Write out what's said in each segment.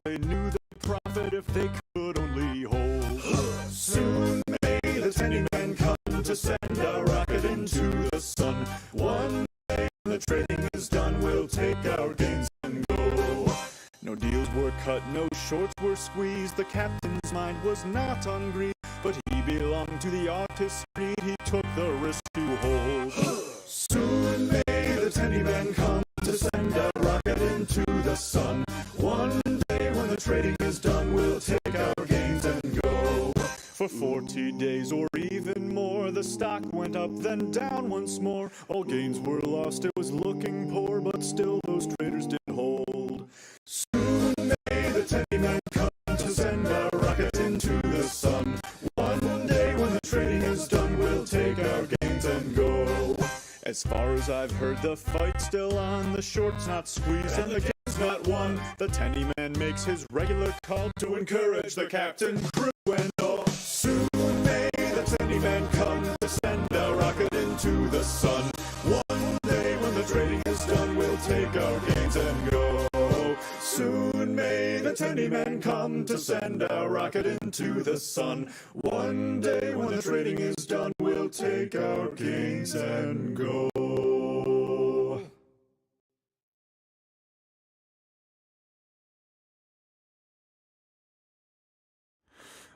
they knew they'd profit if they could only hold. Soon may the penny men come to send a rocket into the sun. One day when the trading is done, we'll take our gains and go. No deals were cut, no shorts were squeezed. The captain's mind was not on greed, but he belonged to the artist's creed. He took the risk to hold. Soon may the penny men come to send a rocket into the sun. One day when the trading is done, we'll take our gains and go. For 40 days or even more, the stock went up then down once more. All gains were lost, it was looking poor, but still those traders did hold. Soon may the penny men come to send a rocket into the sun. One day when the trading is done, we'll take our gains and go. As far as I've heard, the fight's still on. The short's not squeezed and the game's not won. The tenny man makes his regular call to encourage the captain, crew, and all. Soon may the tenny man come to send a rocket into the sun. One day when the trading is done, we'll take our gains and go. Soon may the tenny men come to send a rocket into the sun. One day when the trading is done, we'll take our gains and go.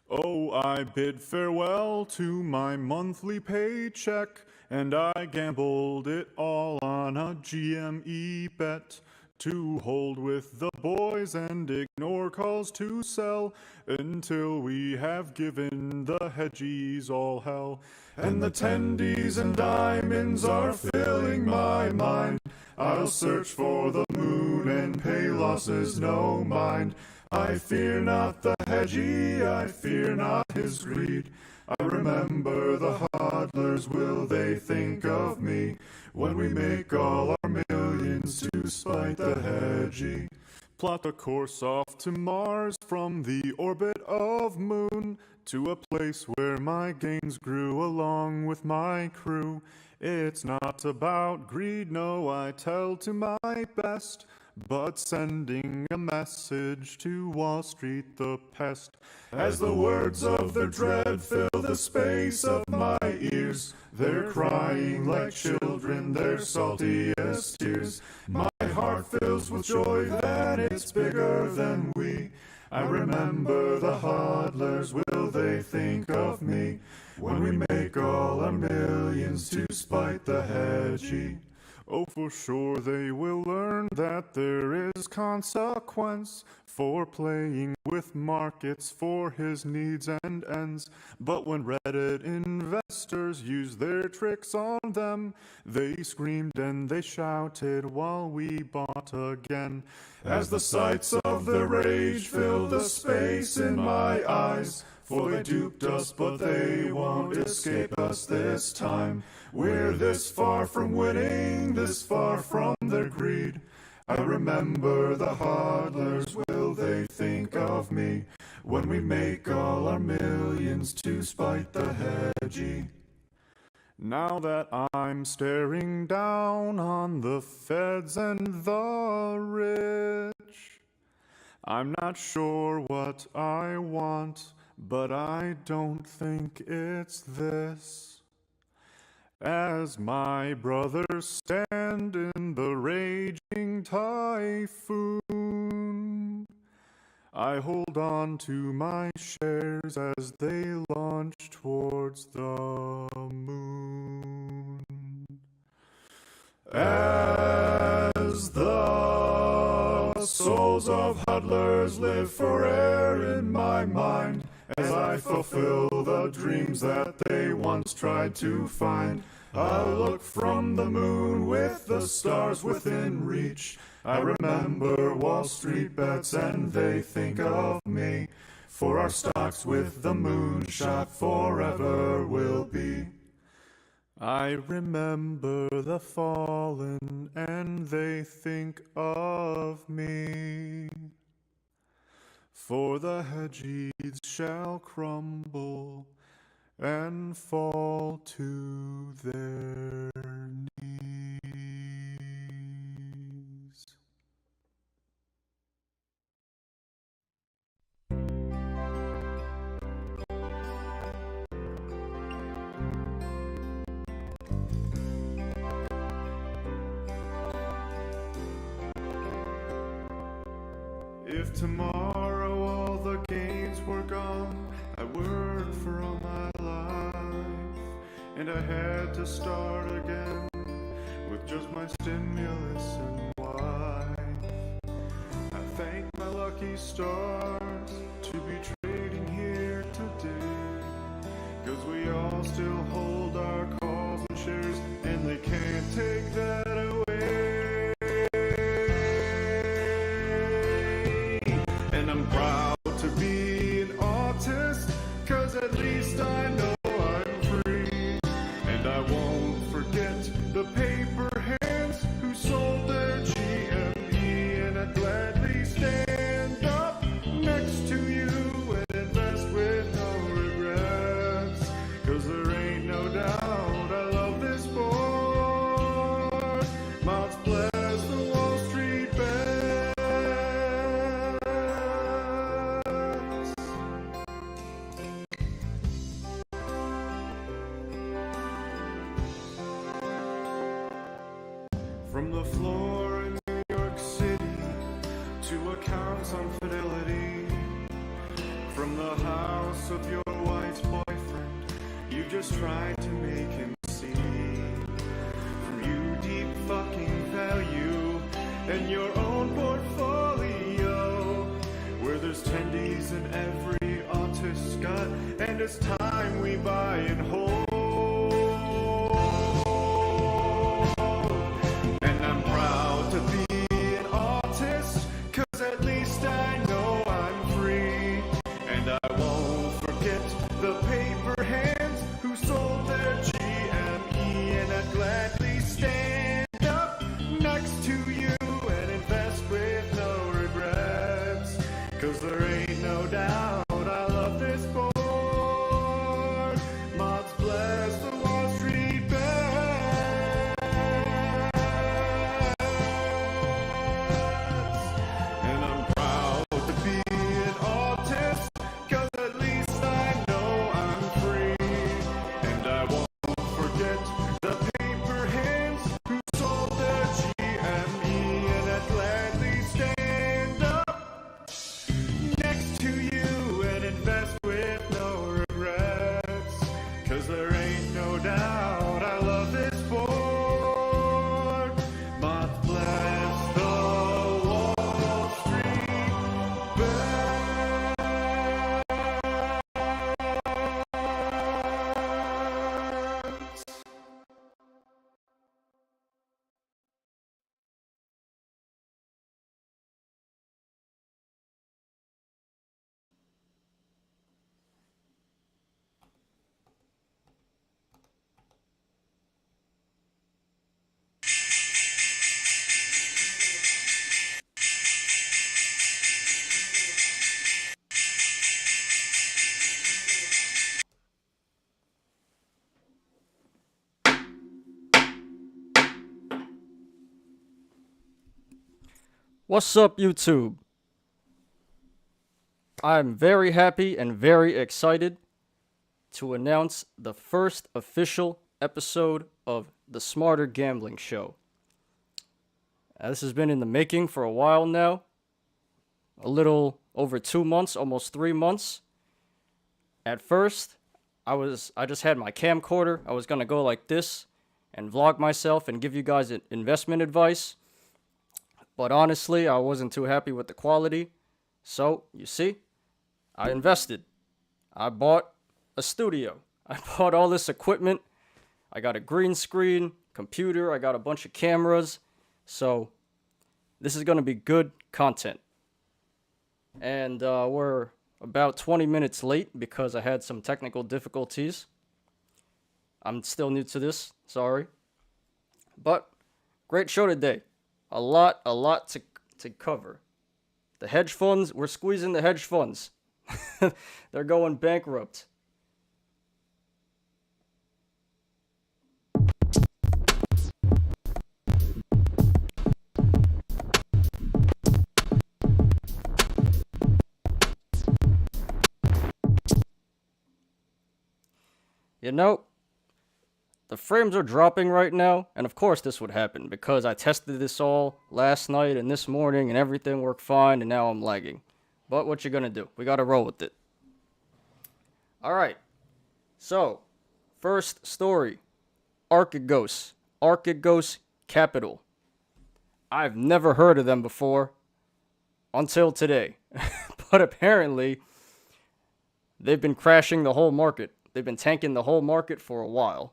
Oh, I bid farewell to my monthly paycheck, and I gambled it all on a GME bet. To hold with the boys and ignore calls to sell until we have given the hedgies all hell. And the tendies and diamonds are filling my mind. I'll search for the moon and pay losses no mind. I fear not the hedgie, I fear not his greed. I remember the hodlers, will they think of me when we make all our millions to spite the hedgie? Plot a course off to Mars from the orbit of Moon, to a place where my gains grew along with my crew. It's not about greed, no, I tell to my best, but sending a message to Wall Street the pest. As the words of their dread fill the space of my ears, they're crying like children their saltiest tears. My heart fills with joy that it's bigger than we. I remember the hodlers, will they think of me when we make all our millions to spite the hedgie? Oh, for sure they will learn that there is consequence for playing with markets for his needs and ends. But when Reddit investors used their tricks on them, they screamed and they shouted while we bought again. As the sights of the rage fill the space in my eyes, for they duped us, but they won't escape us this time. We're this far from winning, this far from their greed. I remember the hodlers, will they think of me when we make all our millions to spite the hedgie? Now that I'm staring down on the feds and the rich, I'm not sure what I want, but I don't think it's this. As my brothers stand in the raging typhoon, I hold on to my shares as they launch towards the moon. As the souls of hodlers live forever in my mind, as I fulfill the dreams that they once tried to find, I look from the moon with the stars within reach. I remember Wall Street bets and they think of me, for our stocks with the moonshot forever will be. I remember the fallen and they think of me, for the hedgies shall crumble and fall to their If tomorrow all the gains were gone, I worked for all my life, and I had to start again with just my stimulus and wife. I thank my lucky stars to be trading here today, 'cause we all still hold our calls and shares, and they can't take that away. And I'm proud to be an artist, 'cause at least I know I'm free. And I won't forget the paper hands who sold their GME, and I'd gladly stand up next to you and invest with no regrets, 'cause there ain't no doubt I love this sport. Mods bless the Wall Street bets. From the floor in New York City to accounts on Fidelity, from the house of your wife's boyfriend, you just tried to make him see. From you deep fucking value and your own portfolio, where there's tendies in every artist's gut, and it's time we buy and hold. And I'm proud to be an artist, 'cause at least I know I'm free. And I won't forget the paper hands who sold their GME, and I'd gladly stand up next to you and invest with no regrets, 'cause there ain't no doubt I love this sport. Mods bless the Wall Street bets. And I'm proud to be an artist, 'cause at least I know I'm free. And I won't forget the paper hands who sold their GME, and I'd gladly stand up next to you and invest with no regrets, 'cause there ain't no doubt I love this sport. Mods bless the Wall Street bets. What's up, YouTube? I'm very happy and very excited to announce the first official episode of the Smarter Gambling Show. This has been in the making for a while now, a little over 2 months, almost 3 months. At first, I just had my camcorder. I was gonna go like this and vlog myself and give you guys investment advice. But honestly, I wasn't too happy with the quality. So, you see, I invested. I bought a studio. I bought all this equipment. I got a green screen, computer. I got a bunch of cameras. So, this is going to be good content. And we're about 20 minutes late because I had some technical difficulties. I'm still new to this. Sorry. But, great show today. A lot to cover. The hedge funds, we're squeezing the hedge funds. They're going bankrupt. You know, the frames are dropping right now, and of course this would happen because I tested this all last night and this morning and everything worked fine, and now I'm lagging. But what you gonna do? We gotta roll with it. Alright, so, first story. Archegos. Archegos Capital. I've never heard of them before until today. But apparently, they've been crashing the whole market. They've been tanking the whole market for a while.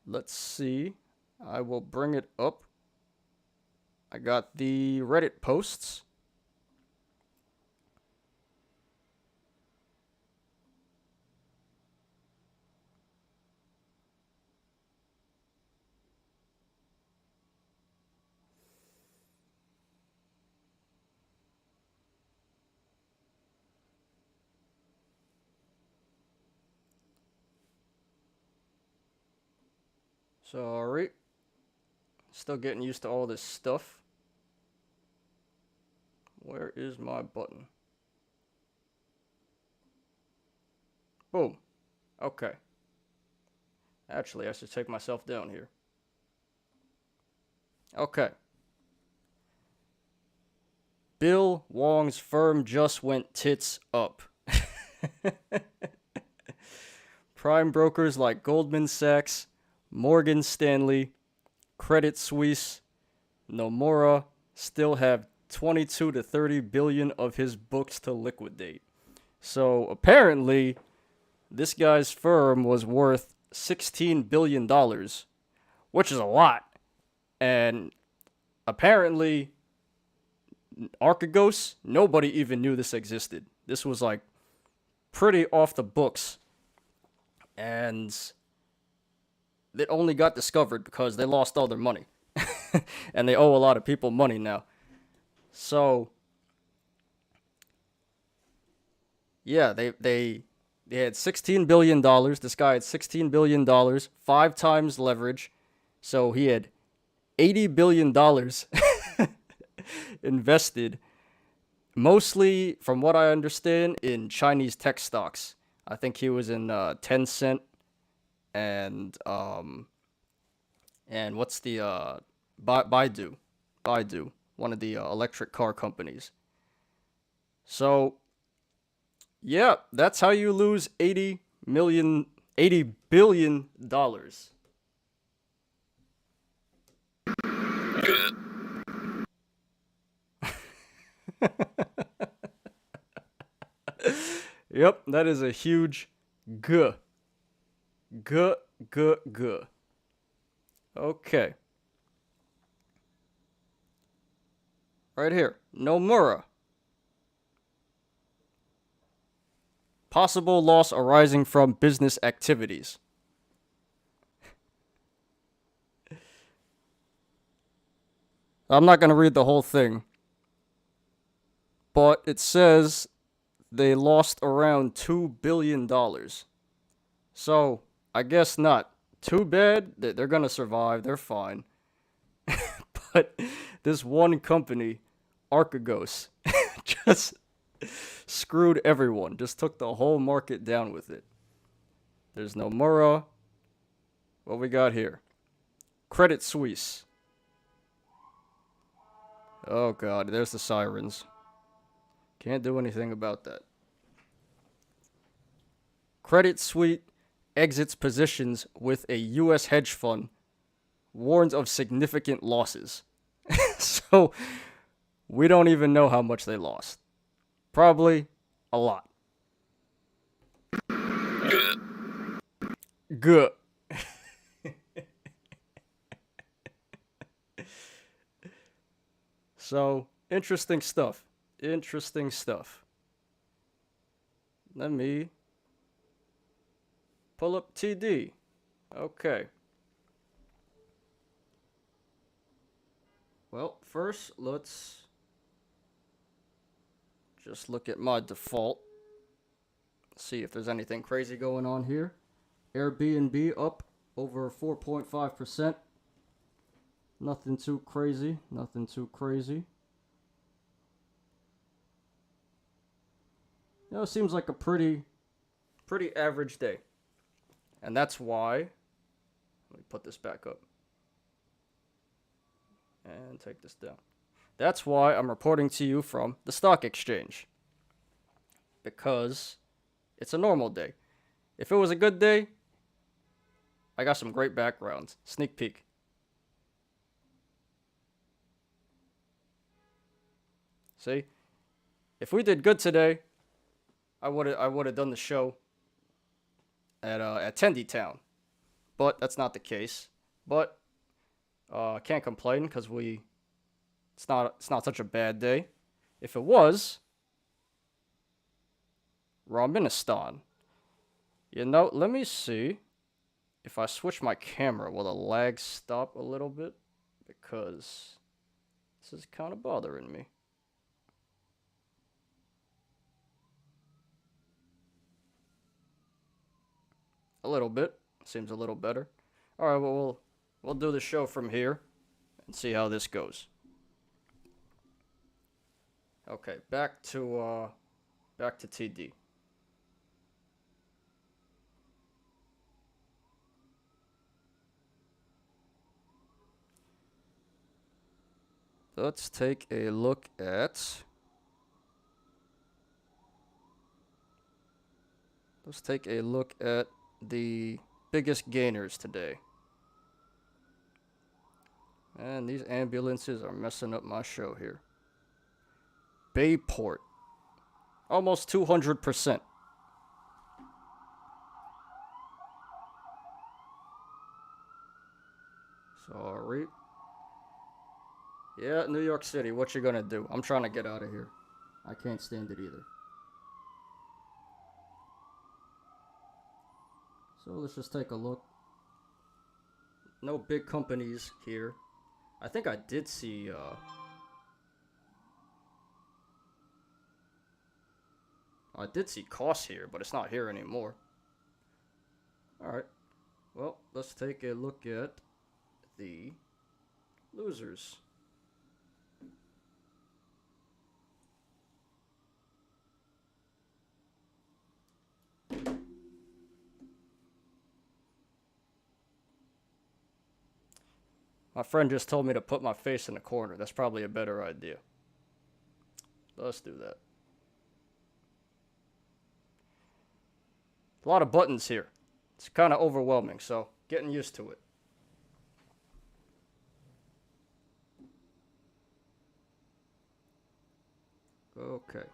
Let's see. I will bring it up. I got the Reddit posts. Sorry. Still getting used to all this stuff. Where is my button? Boom. Okay. Actually, I should take myself down here. Okay. Bill Wong's firm just went tits up. Prime brokers like Goldman Sachs, Morgan Stanley, Credit Suisse, Nomura still have 22 to 30 billion of his books to liquidate. So apparently, this guy's firm was worth $16 billion, which is a lot. And apparently, Archegos, nobody even knew this existed. This was like pretty off the books. And it only got discovered because they lost all their money. And they owe a lot of people money now. So, yeah, they had $16 billion. This guy had $16 billion, 5 times leverage. So he had $80 billion invested, mostly, from what I understand, in Chinese tech stocks. I think he was in Tencent and what's the Baidu, one of the electric car companies. So, yeah, that's how you lose $80 billion. Yep, that is a huge G. G. Okay. Right here. Nomura. Possible loss arising from business activities. I'm not going to read the whole thing. But it says they lost around $2 billion. So, I guess not. Too bad. They're going to survive. They're fine. But this one company, Archegos, just screwed everyone. Just took the whole market down with it. There's Nomura. What we got here? Credit Suisse. Oh god, there's the sirens. Can't do anything about that. Credit Suisse exits positions with a U.S. hedge fund. Warns of significant losses. So, we don't even know how much they lost. Probably a lot. Good. So, interesting stuff. Interesting stuff. Let me pull up TD. Okay. Well, first, let's just look at my default. See if there's anything crazy going on here. Airbnb up over 4.5%. Nothing too crazy. Nothing too crazy. You know, it seems like a pretty average day. And that's why Let me put this back up. And take this down. That's why I'm reporting to you from the stock exchange. Because it's a normal day. If it was a good day, I got some great backgrounds. Sneak peek. See? If we did good today, I would have done the show at Tendy Town. But that's not the case. But I can't complain because it's not such a bad day. If it was, Ramenistan. You know, let me see if I switch my camera, will the lag stop a little bit? Because this is kind of bothering me. A little bit. Seems a little better. All right, well, we'll do the show from here and see how this goes. Okay, back to TD. Let's take a look at the biggest gainers today. And these ambulances are messing up my show here. Bayport. Almost 200%. Sorry. Yeah, New York City, what you gonna do? I'm trying to get out of here. I can't stand it either. So let's just take a look. No big companies here. I think I did see costs here, but it's not here anymore. Alright. Well, let's take a look at the losers. My friend just told me to put my face in the corner. That's probably a better idea. Let's do that. A lot of buttons here. It's kind of overwhelming, so getting used to it. Okay.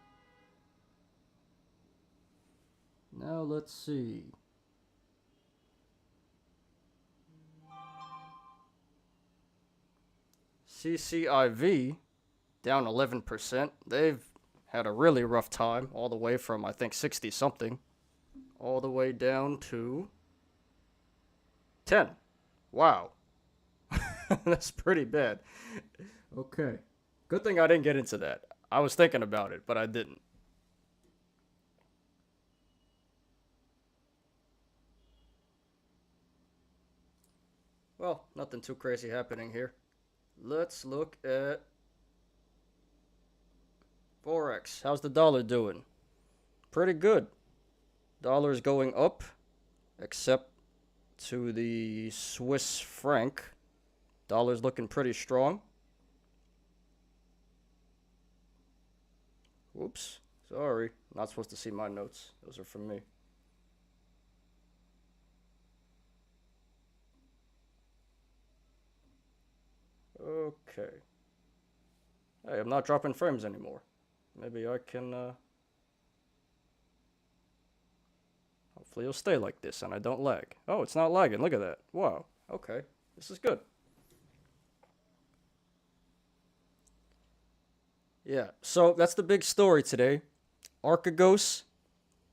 Now let's see. CCIV down 11%. They've had a really rough time, all the way from, I think, 60 something, all the way down to 10. Wow. That's pretty bad. Okay. Good thing I didn't get into that. I was thinking about it, but I didn't. Well, nothing too crazy happening here. Let's look at Forex. How's the dollar doing? Pretty good. Dollar's going up, except to the Swiss franc. Dollar's looking pretty strong. Whoops. Sorry. Not supposed to see my notes. Those are from me. Okay. Hey, I'm not dropping frames anymore. Maybe I can, hopefully it'll stay like this and I don't lag. Oh, it's not lagging. Look at that. Wow. Okay. This is good. Yeah, so that's the big story today. Archegos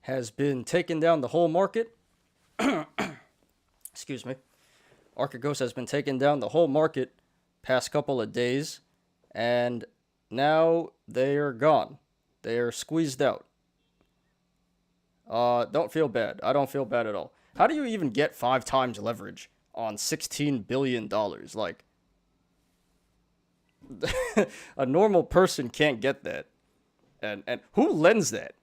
has been taking down the whole market. Excuse me. Archegos has been taking down the whole market past couple of days, and now they are gone. They are squeezed out. Don't feel bad. I don't feel bad at all. How do you even get 5 times leverage on $16 billion? Like, a normal person can't get that. And who lends that?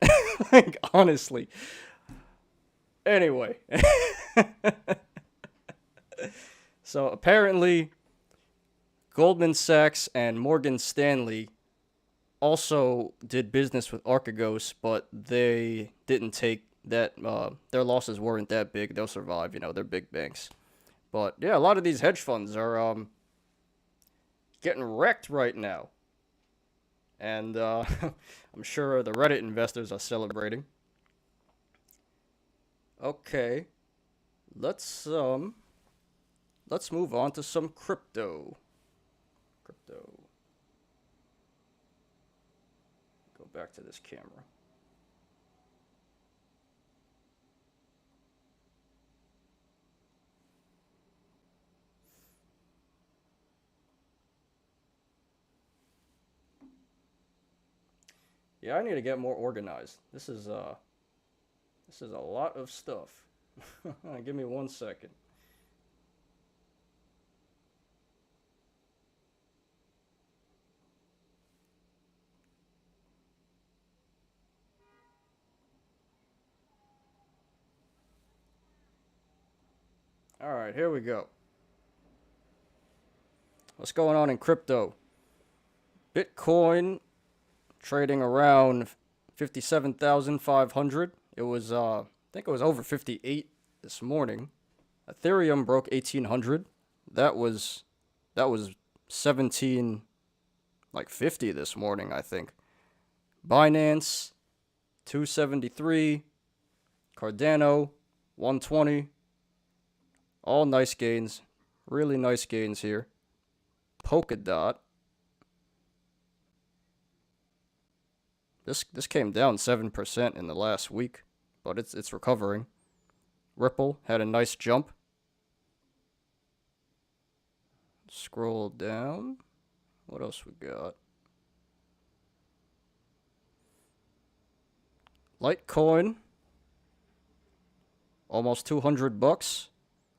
Like, honestly. Anyway. So apparently, Goldman Sachs and Morgan Stanley also did business with Archegos, but they didn't take that. Their losses weren't that big. They'll survive. They're big banks. But yeah, a lot of these hedge funds are getting wrecked right now, and I'm sure the Reddit investors are celebrating. Okay, let's move on to some crypto. Go back to this camera. Yeah, I need to get more organized. This is a lot of stuff. Give me 1 second. All right, here we go. What's going on in crypto? Bitcoin trading around 57,500. It was I think it was over 58 this morning. Ethereum broke 1800. That was 17 like 50 this morning, I think. Binance 273, Cardano 120. All nice gains. Really nice gains here. Polkadot. This came down 7% in the last week, but it's recovering. Ripple had a nice jump. Scroll down. What else we got? Litecoin almost $200.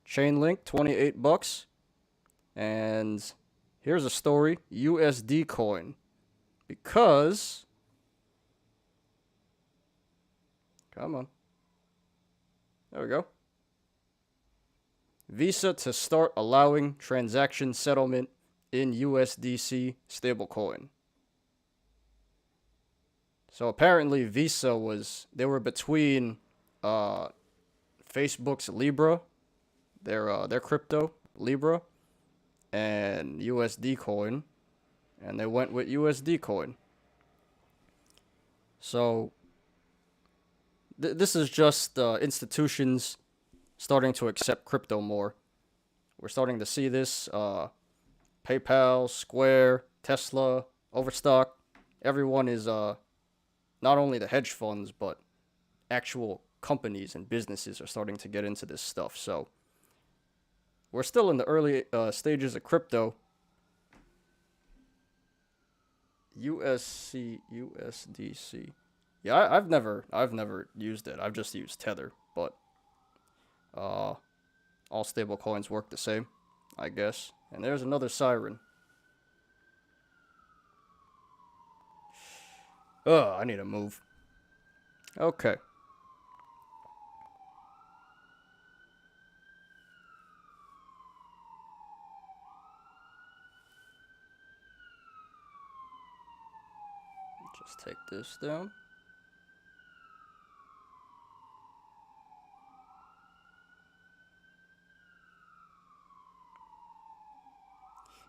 Chainlink $28. And here's a story, USD coin, because come on. There we go. Visa to start allowing transaction settlement in USDC stablecoin. So apparently Visa they were between Facebook's Libra, their crypto, Libra, and USD coin, and they went with USD coin. So this is just institutions starting to accept crypto more. We're starting to see this. PayPal, Square, Tesla, Overstock. Everyone is not only the hedge funds, but actual companies and businesses are starting to get into this stuff. So we're still in the early stages of crypto. USDC. Yeah, I've never used it. I've just used Tether, but all stable coins work the same, I guess. And there's another siren. I need to move. Okay. Just take this down.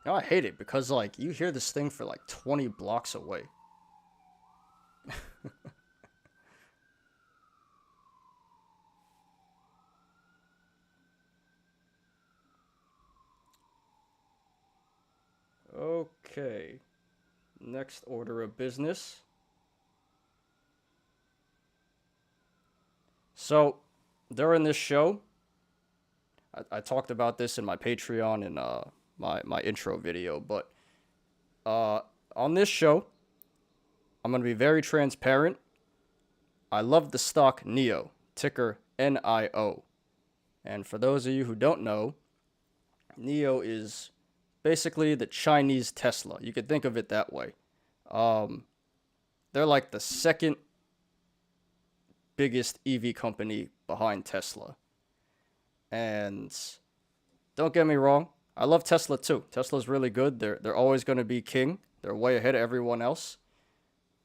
I hate it because, like, you hear this thing for like 20 blocks away. Okay. Next order of business. So, during this show, I talked about this in my Patreon and my intro video, but on this show, I'm going to be very transparent. I love the stock NIO, ticker NIO. And for those of you who don't know, NIO is basically the Chinese Tesla. You could think of it that way. They're like the second biggest EV company behind Tesla. And don't get me wrong, I love Tesla too. Tesla's really good. They're always going to be king. They're way ahead of everyone else.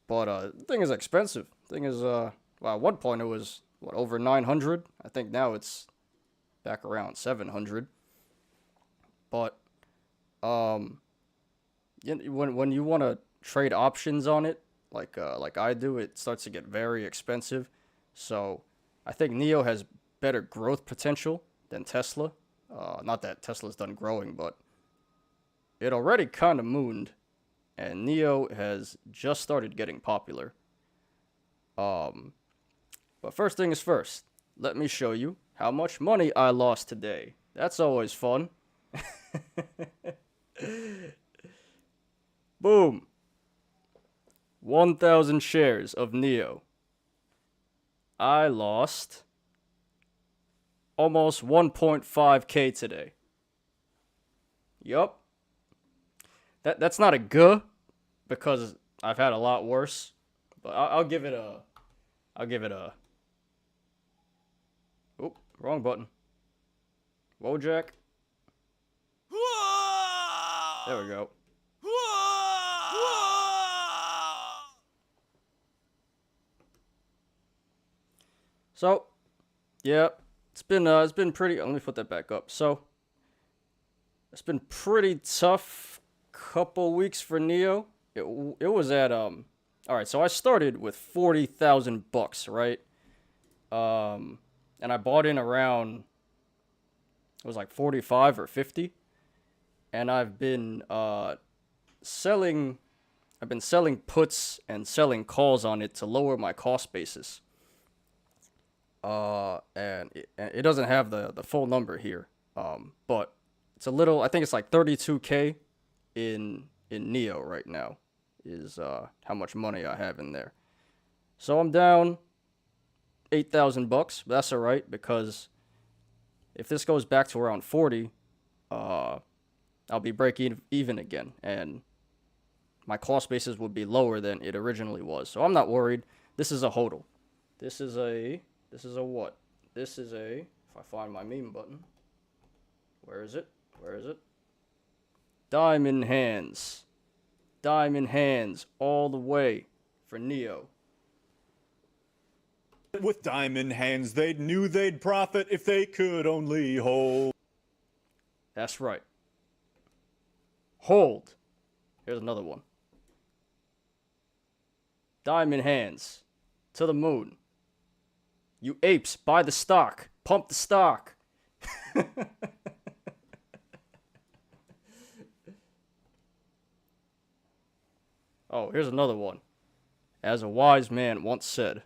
But the thing is expensive. The thing is, well, at one point it was what, over 900. I think now it's back around 700. But when you want to trade options on it, like I do, it starts to get very expensive. So I think Neo has better growth potential than Tesla. Not that Tesla's done growing, but it already kind of mooned, and Neo has just started getting popular. But first thing is first, let me show you how much money I lost today. That's always fun. Boom. 1,000 shares of Neo. I lost almost 1.5k today. Yup. That's not a good, because I've had a lot worse, but I'll give it a. Oop, wrong button. Wojak. There we go. So, yeah, it's been pretty. Let me put that back up. So, it's been pretty tough couple weeks for Neo. It was at all right. So I started with $40,000, right? And I bought in around, it was like 45 or 50, and I've been selling puts and selling calls on it to lower my cost basis. And it doesn't have the full number here. But it's a little, I think it's like 32k in Neo right now is how much money I have in there. So I'm down $8,000, but that's all right, because if this goes back to around 40, I'll be even again, and my cost basis would be lower than it originally was. So I'm not worried. This is a hodl. This is a what? This is a, if I find my meme button, where is it? Diamond hands. Diamond hands all the way for Neo. With diamond hands, they knew they'd profit if they could only hold. That's right. Hold. Here's another one. Diamond hands to the moon. You apes, buy the stock. Pump the stock. Oh, here's another one. As a wise man once said,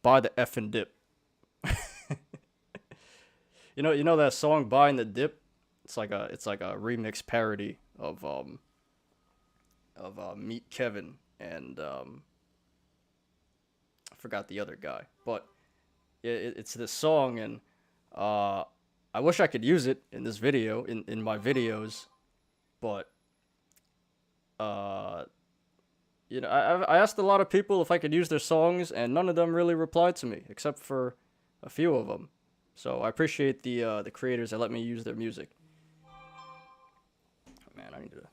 buy the effing dip. You know that song "Buying the Dip"? It's like a remix parody of Meet Kevin and I forgot the other guy, but it's this song, and I wish I could use it in this video, in my videos, but I asked a lot of people if I could use their songs, and none of them really replied to me, except for a few of them. So I appreciate the creators that let me use their music. Man, I need to.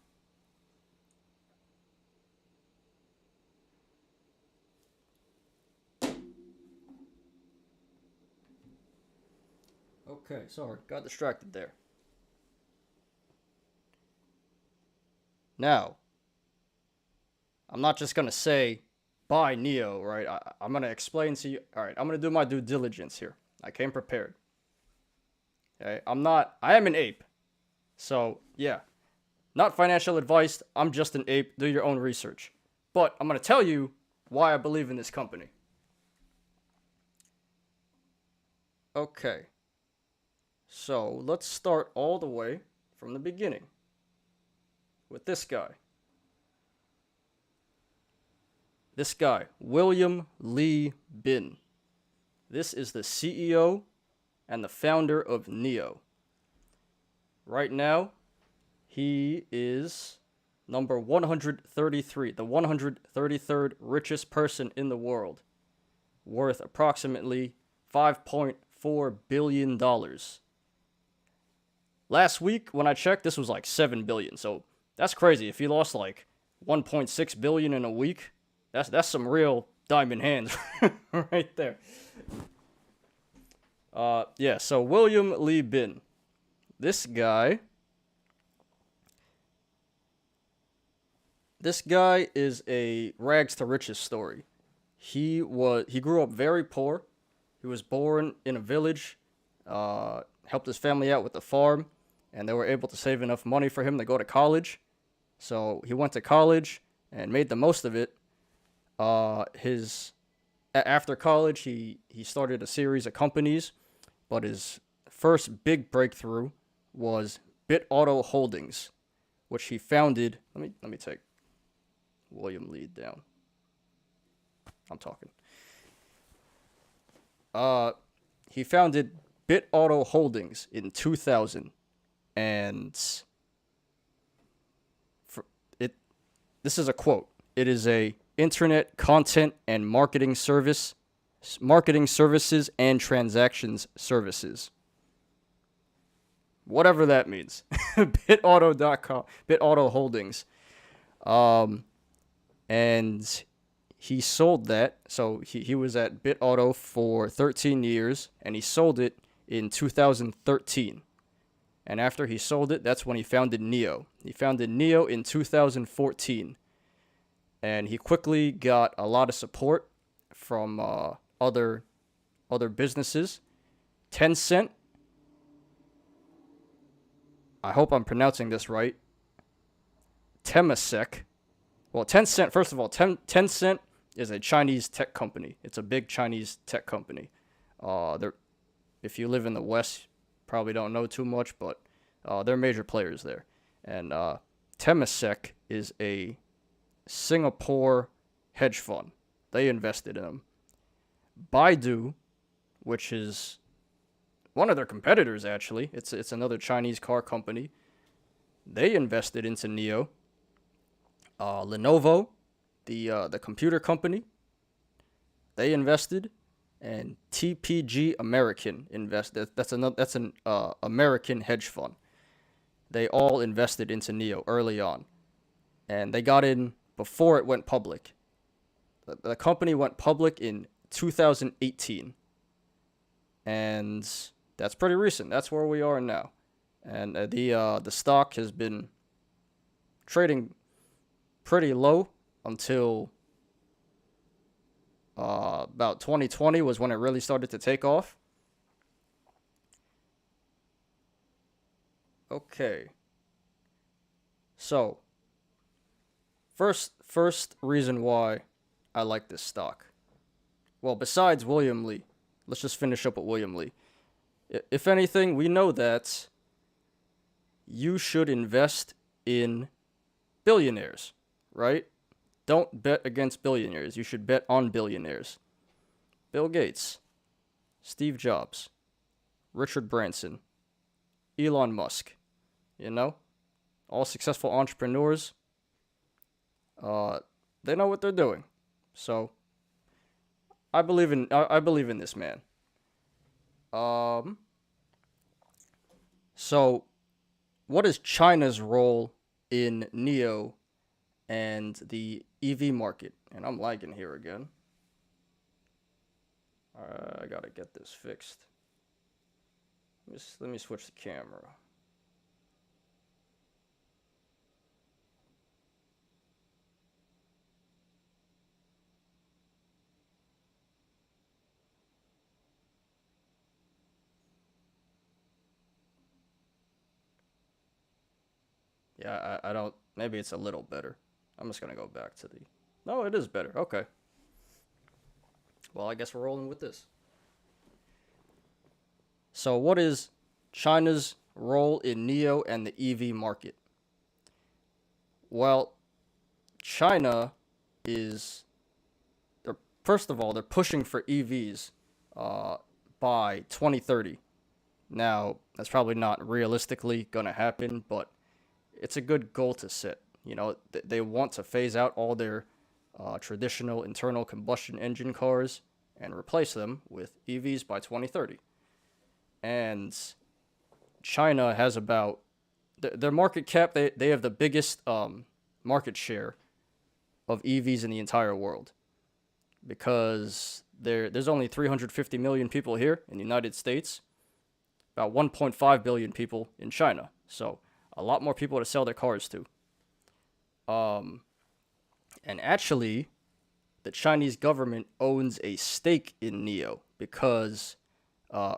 Okay, sorry, got distracted there. Now, I'm not just gonna say buy Neo, right? I'm gonna explain to you. All right, I'm gonna do my due diligence here. I came prepared. Okay, I am an ape. So, yeah. Not financial advice. I'm just an ape. Do your own research. But I'm gonna tell you why I believe in this company. Okay. So, let's start all the way from the beginning with this guy. This guy, William Lee Bin. This is the CEO and the founder of Neo. Right now, he is number 133, the 133rd richest person in the world, worth approximately $5.4 billion. Last week when I checked, this was like 7 billion. So that's crazy. If he lost like 1.6 billion in a week, that's some real diamond hands right there. Yeah, so William Lee Bin. This guy is a rags to riches story. He grew up very poor. He was born in a village, helped his family out with the farm, and they were able to save enough money for him to go to college. So he went to college and made the most of it. After college, he started a series of companies, but his first big breakthrough was Bit Auto Holdings, which he founded. Let me take William Lee down. I'm talking. He founded Bit Auto Holdings in 2000, and this is a quote. It is a internet content and marketing services and transactions services. Whatever that means. BitAuto.com, Bit Auto Holdings. And he sold that. So he was at Bit Auto for 13 years, and he sold it in 2013. And after he sold it, that's when he founded Neo. He founded Neo in 2014. And he quickly got a lot of support from other businesses. Tencent, I hope I'm pronouncing this right. Temasek. Well, Tencent, first of all, Tencent is a Chinese tech company. It's a big Chinese tech company. If you live in the West, probably don't know too much, but they're major players there. And Temasek is a Singapore hedge fund. They invested in them. Baidu, which is one of their competitors, actually. It's another Chinese car company. They invested into Neo. Lenovo, the computer company, they invested, and TPG American invested. That's an American hedge fund. They all invested into Neo early on, and they got in before it went public. The company went public in 2018, and that's pretty recent. That's where we are now, and the stock has been trading pretty low until about 2020 was when it really started to take off. Okay. So, first reason why I like this stock. Well, besides William Lee, let's just finish up with William Lee. If anything, we know that you should invest in billionaires, right? Don't bet against billionaires. You should bet on billionaires. Bill Gates, Steve Jobs, Richard Branson, Elon Musk, all successful entrepreneurs, they know what they're doing. So I believe in this man. So what is China's role in Neo and the EV market? And I'm lagging here again. I gotta get this fixed. Let me switch the camera. Yeah, I don't, maybe it's a little better. I'm just gonna go back to the, no, it is better, okay. Well, I guess we're rolling with this. So what is China's role in Neo and the EV market? Well, China is, first of all, they're pushing for EVs by 2030. Now, that's probably not realistically going to happen, but it's a good goal to set. They want to phase out all their traditional internal combustion engine cars and replace them with EVs by 2030. And China has about their market cap. They have the biggest market share of EVs in the entire world, because there's only 350 million people here in the United States, about 1.5 billion people in China. So a lot more people to sell their cars to. And actually, the Chinese government owns a stake in NIO, because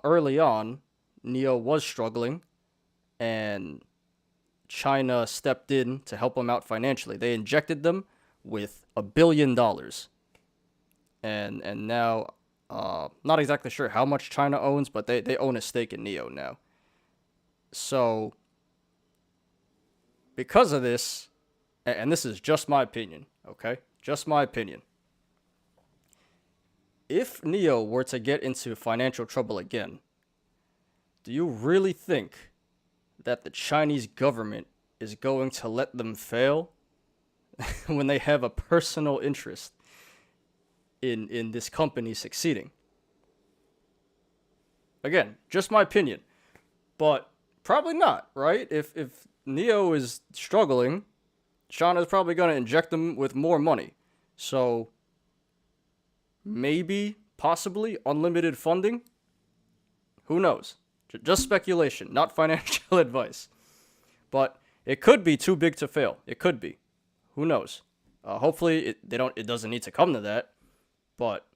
early on, NIO was struggling, and China stepped in to help them out financially. They injected them with $1 billion. And now, not exactly sure how much China owns, but they own a stake in NIO now. So, because of this, and this is just my opinion, okay? Just my opinion. If NIO were to get into financial trouble again, do you really think that the Chinese government is going to let them fail when they have a personal interest in this company succeeding? Again, just my opinion, but probably not, right? If NIO is struggling, China's probably going to inject them with more money. So maybe, possibly, unlimited funding? Who knows? Just speculation, not financial advice. But it could be too big to fail. It could be. Who knows? Hopefully it doesn't need to come to that. But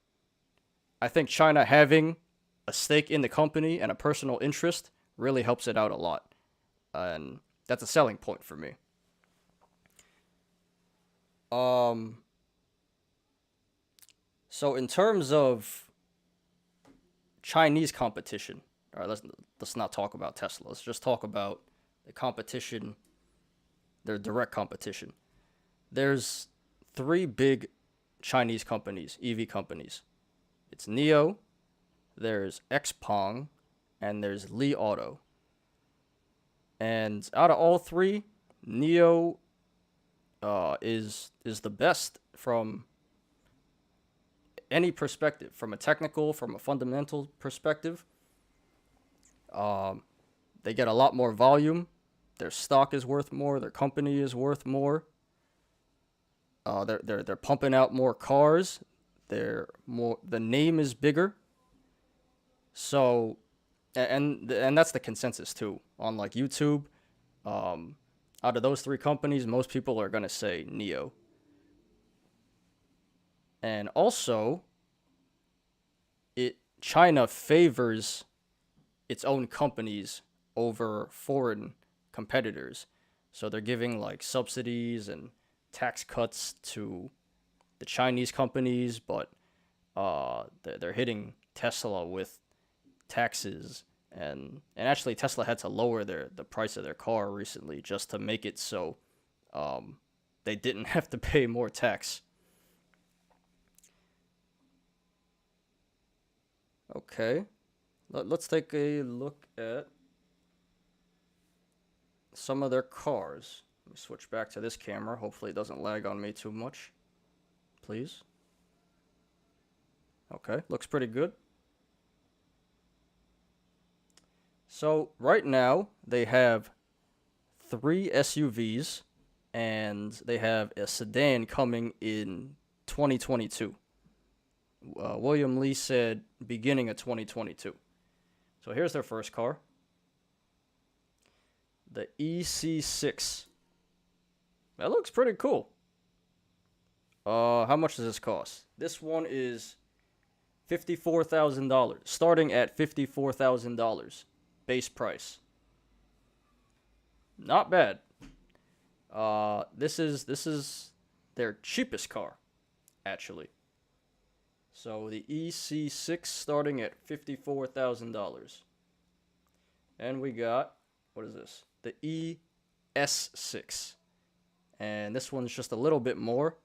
I think China having a stake in the company and a personal interest really helps it out a lot. And that's a selling point for me. So in terms of Chinese competition, all right, let's not talk about Tesla. Let's just talk about the competition, their direct competition. There's 3 big Chinese companies, EV companies. It's NIO, there's XPeng, and there's Li Auto. And out of all 3, NIO is the best from any perspective, from a technical, from a fundamental perspective. They get a lot more volume. Their stock is worth more. Their company is worth more. They're pumping out more cars. The name is bigger. So, and that's the consensus too on like YouTube. Out of those 3 companies, most people are gonna say NIO. And also, China favors its own companies over foreign competitors. So they're giving like subsidies and tax cuts to the Chinese companies, but they're hitting Tesla with taxes. And actually Tesla had to lower the price of their car recently just to make it so they didn't have to pay more tax. Okay, let's take a look at some of their cars. Let me switch back to this camera. Hopefully it doesn't lag on me too much. Please. Okay, looks pretty good. So right now they have 3 SUVs and they have a sedan coming in 2022. William Li said beginning of 2022. So here's their first car. The EC6. That looks pretty cool. How much does this cost? This one is $54,000. Starting at $54,000. Base price. Not bad. This is their cheapest car, actually. So the EC6 starting at $54,000. And we got, what is this? The ES6. And this one's just a little bit more.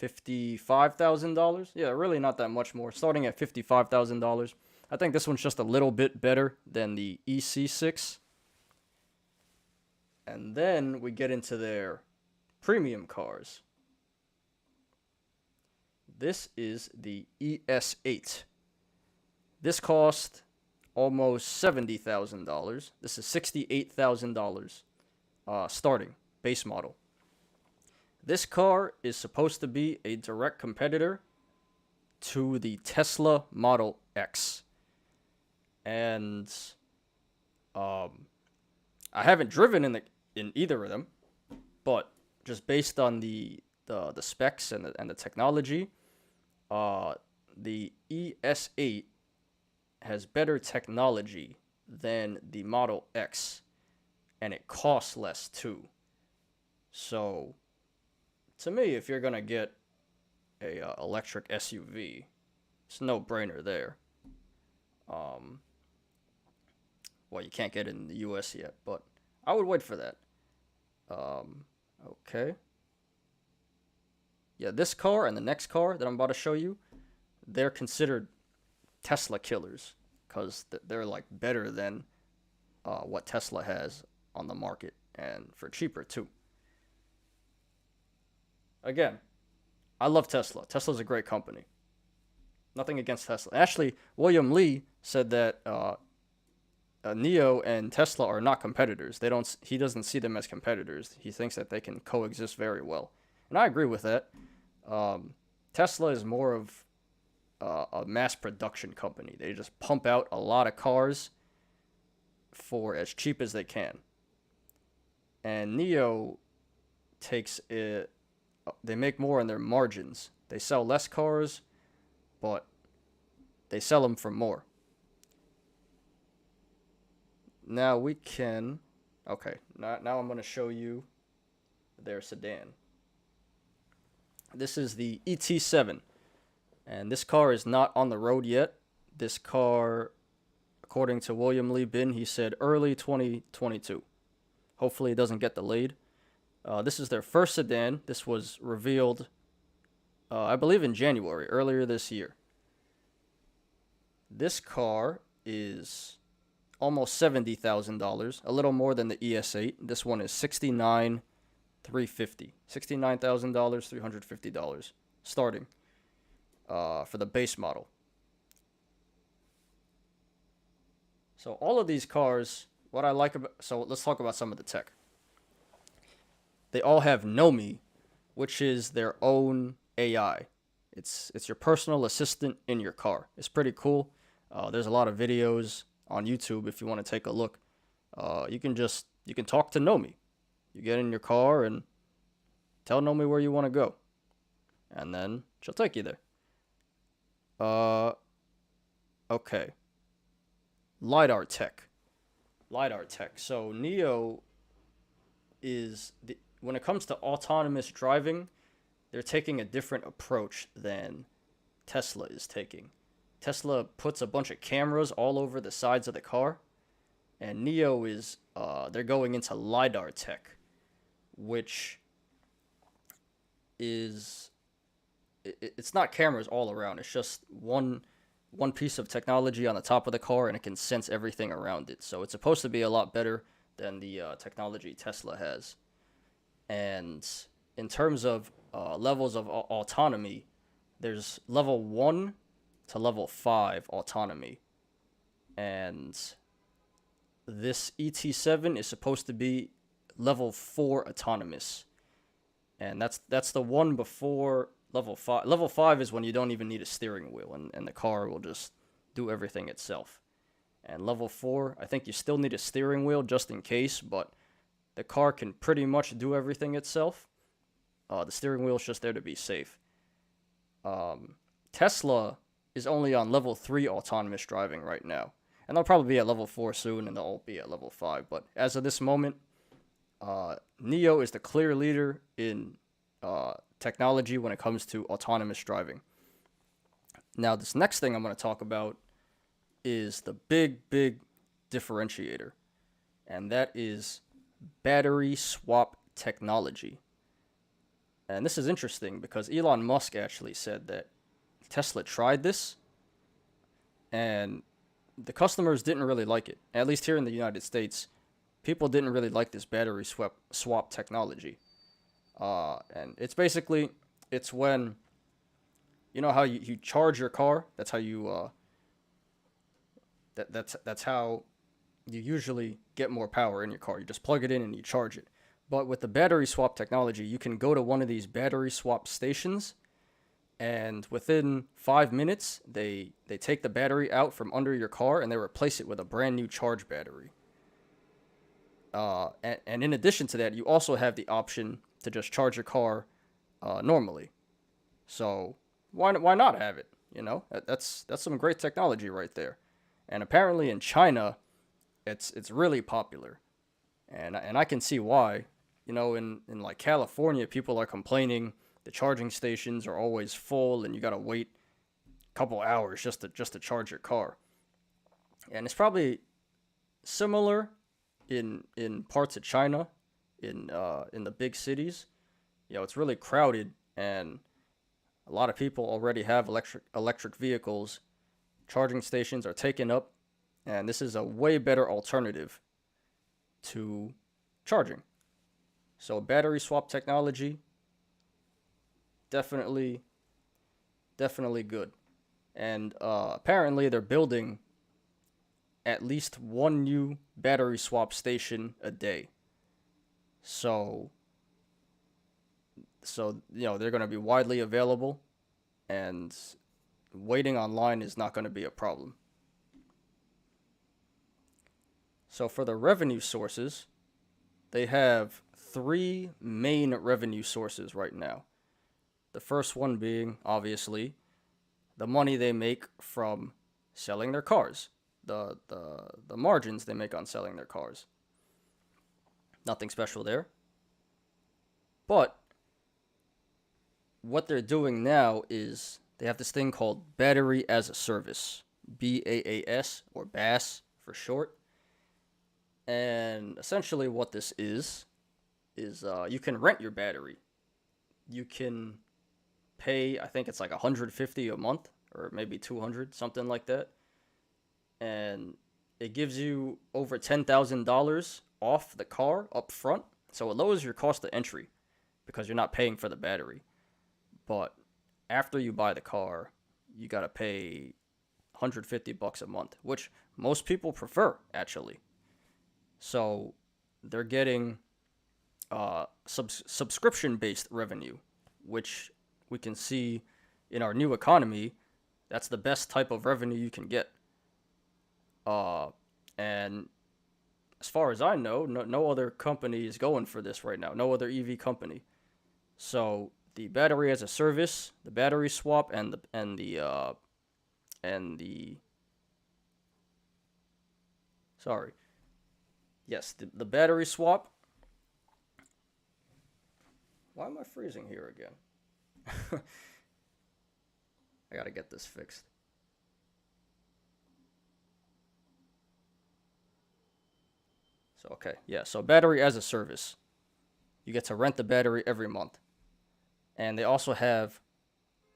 $55,000. Yeah, really not that much more. Starting at $55,000. I think this one's just a little bit better than the EC6. And then we get into their premium cars. This is the ES8. This cost almost $70,000. This is $68,000 starting base model. This car is supposed to be a direct competitor to the Tesla Model X. And I haven't driven in either of them, but just based on the specs and the technology, the ES8 has better technology than the Model X, and it costs less too. So, to me, if you're gonna get a electric SUV, it's a no-brainer there. Well, you can't get it in the U.S. yet, but I would wait for that. Okay. Yeah, this car and the next car that I'm about to show you, they're considered Tesla killers because they're like better than what Tesla has on the market, and for cheaper too. Again, I love Tesla. Tesla's a great company. Nothing against Tesla. Actually, William Li said that NIO and Tesla are not competitors. He doesn't see them as competitors. He thinks that they can coexist very well, and I agree with that. Tesla is more of a mass production company. They just pump out a lot of cars for as cheap as they can. And NIO takes it. They make more on their margins. They sell less cars, but they sell them for more. Now we can. Okay, now I'm going to show you their sedan. This is the ET7, and this car is not on the road yet. This car, according to William Lee Bin, he said early 2022. Hopefully it doesn't get delayed. This is their first sedan. This was revealed, I believe, in January, earlier this year. This car is almost $70,000, a little more than the ES8. This one is $69,350. $69,000, $350 starting for the base model. So all of these cars, what I like about, so let's talk about some of the tech. They all have Nomi, which is their own AI. It's your personal assistant in your car. It's pretty cool. There's a lot of videos on YouTube if you want to take a look. You can talk to Nomi. You get in your car and tell Nomi where you want to go, and then she'll take you there. Okay. LiDAR tech. So NIO is when it comes to autonomous driving, they're taking a different approach than Tesla is taking. Tesla puts a bunch of cameras all over the sides of the car, and NIO is they're going into LiDAR tech, which is it's not cameras all around. It's just one piece of technology on the top of the car, and it can sense everything around it. So it's supposed to be a lot better than the technology Tesla has. And in terms of levels of autonomy, there's level 1 to level 5 autonomy. And this ET7 is supposed to be level 4 autonomous. And that's the one before level 5. Level 5 is when you don't even need a steering wheel, and the car will just do everything itself. And level 4, I think you still need a steering wheel just in case, but the car can pretty much do everything itself. The steering wheel is just there to be safe. Tesla is only on level 3 autonomous driving right now. And they'll probably be at level 4 soon, and they'll be at level 5. But as of this moment, NIO is the clear leader in technology when it comes to autonomous driving. Now, this next thing I'm going to talk about is the big differentiator. And that is battery swap technology. And this is interesting because Elon Musk actually said that Tesla tried this and the customers didn't really like it. At least here in the United States, people didn't really like this battery swap technology. And it's when, you know how you charge your car? That's how you That's how you usually get more power in your car. You just plug it in and you charge it. But with the battery swap technology, you can go to one of these battery swap stations, and within 5 minutes, they take the battery out from under your car and they replace it with a brand new charge battery. And in addition to that, you also have the option to just charge your car normally. So why not have it? You know, that's some great technology right there. And apparently in China, it's really popular, and I can see why. You know, in like California, people are complaining the charging stations are always full, and you gotta wait a couple hours just to charge your car. And it's probably similar in parts of China, in the big cities. You know, it's really crowded, and a lot of people already have electric vehicles. Charging stations are taken up, and this is a way better alternative to charging. So battery swap technology, definitely good. And apparently they're building at least one new battery swap station a day. So you know, they're going to be widely available, and waiting online is not going to be a problem. So for the revenue sources, they have three main revenue sources right now. The first one being, obviously, the money they make from selling their cars, the margins they make on selling their cars. Nothing special there. But what they're doing now is they have this thing called battery as a service, BaaS, or BaaS for short. And essentially what this is you can rent your battery. You can pay, I think it's like $150 a month, or maybe $200, something like that. And it gives you over $10,000 off the car up front. So it lowers your cost of entry because you're not paying for the battery. But after you buy the car, you got to pay $150 a month, which most people prefer, actually. So they're getting subscription-based revenue, which we can see in our new economy. That's the best type of revenue you can get. And as far as I know, no other company is going for this right now. No other EV company. So the battery as a service, the battery swap, and the battery swap. Why am I freezing here again? I gotta get this fixed. So, okay, yeah, so battery as a service. You get to rent the battery every month. And they also have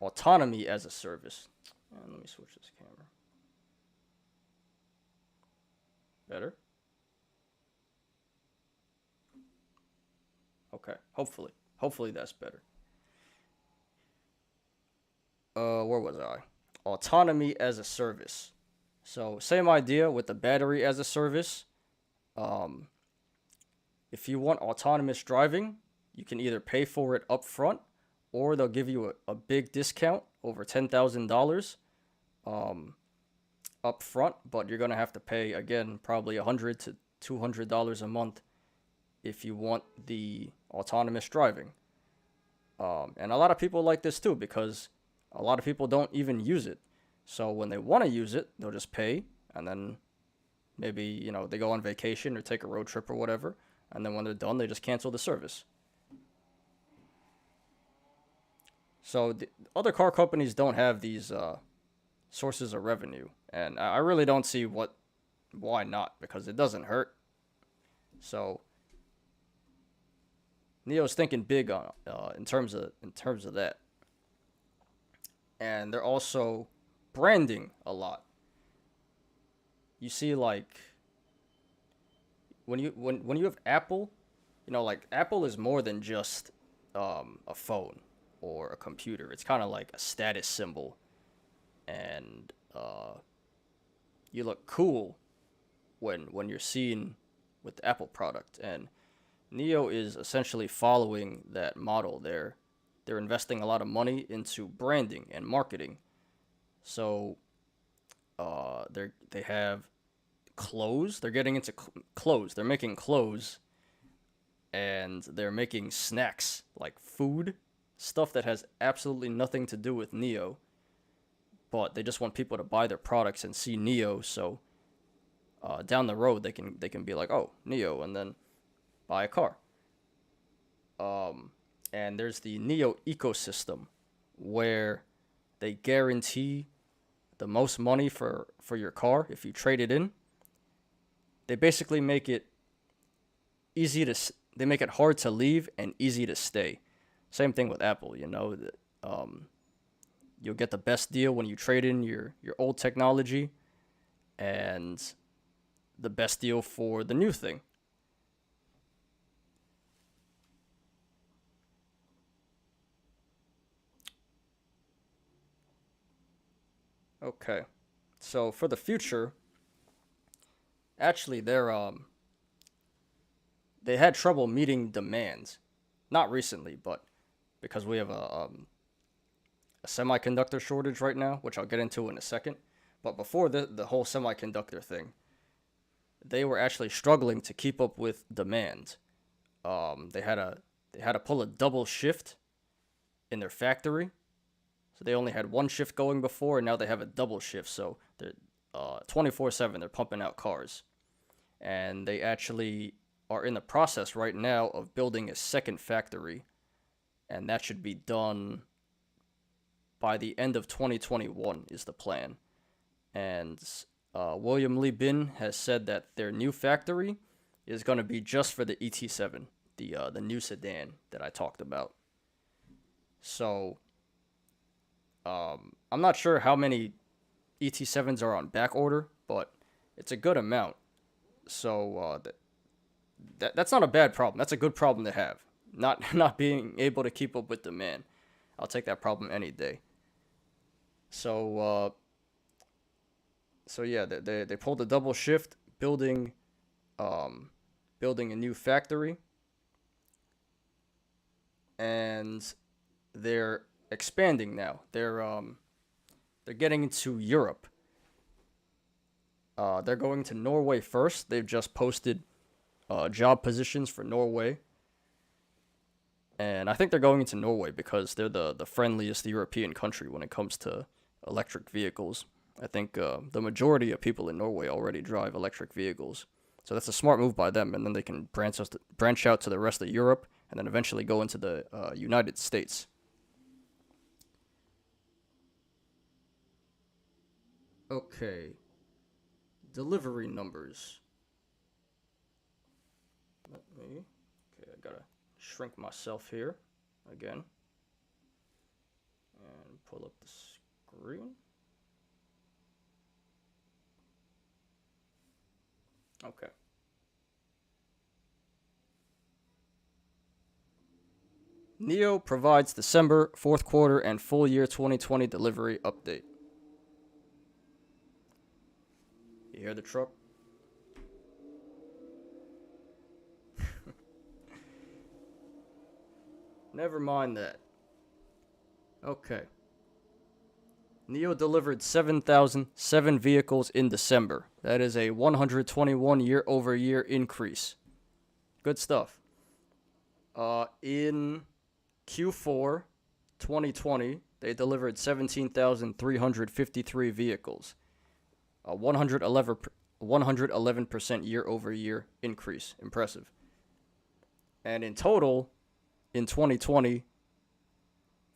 autonomy as a service. And let me switch this camera. Better? Okay, hopefully that's better. Where was I? Autonomy as a service. So same idea with the battery as a service. If you want autonomous driving, you can either pay for it up front, or they'll give you a big discount over $10,000 up front, but you're gonna have to pay again probably $100 to $200 a month if you want the autonomous driving. And a lot of people like this too, because a lot of people don't even use it. So when they want to use it, they'll just pay, and then maybe, you know, they go on vacation or take a road trip or whatever, and then when they're done, they just cancel the service. So the other car companies don't have these sources of revenue, and I really don't see why not, because it doesn't hurt. So Neo's thinking big on in terms of that, and they're also branding a lot. You see, like when you have Apple, you know, like Apple is more than just a phone or a computer. It's kind of like a status symbol, and you look cool when you're seen with the Apple product. And Neo is essentially following that model. They're investing a lot of money into branding and marketing. So they have clothes. They're getting into clothes. They're making clothes, and they're making snacks like food, stuff that has absolutely nothing to do with Neo. But they just want people to buy their products and see Neo. So down the road they can be like, oh, Neo, and then buy a car. And there's the Neo ecosystem where they guarantee the most money for your car if you trade it in. They basically make it they make it hard to leave and easy to stay. Same thing with Apple, you'll get the best deal when you trade in your old technology, and the best deal for the new thing. Okay. So for the future, actually they had trouble meeting demands. Not recently, but because we have a semiconductor shortage right now, which I'll get into in a second. But before the whole semiconductor thing, they were actually struggling to keep up with demand. They had to pull a double shift in their factory. So they only had one shift going before, and now they have a double shift. So they're 24/7. They're pumping out cars, and they actually are in the process right now of building a second factory, and that should be done by the end of 2021 is the plan. And William Lee Bin has said that their new factory is going to be just for the ET7, the new sedan that I talked about. So I'm not sure how many ET7s are on back order, but it's a good amount. So that's not a bad problem. That's a good problem to have. Not being able to keep up with demand. I'll take that problem any day. So yeah, they pulled a double shift, building a new factory, and they're expanding now. They're getting into Europe. They're going to Norway first. They've just posted job positions for Norway. And I think they're going into Norway because they're the friendliest European country when it comes to electric vehicles. I think the majority of people in Norway already drive electric vehicles. So that's a smart move by them. And then they can branch out to the rest of Europe and then eventually go into the United States. Okay. Delivery numbers. Okay, I gotta shrink myself here again and pull up the screen. Okay. Neo provides December, fourth quarter, and full year 2020 delivery update. You hear the truck? Never mind that. Okay. Neo delivered 7,007 vehicles in December. That is a 121 year-over-year increase. Good stuff. In Q4 2020, they delivered 17,353 vehicles. A 111% year-over-year increase. Impressive. And in total, in 2020,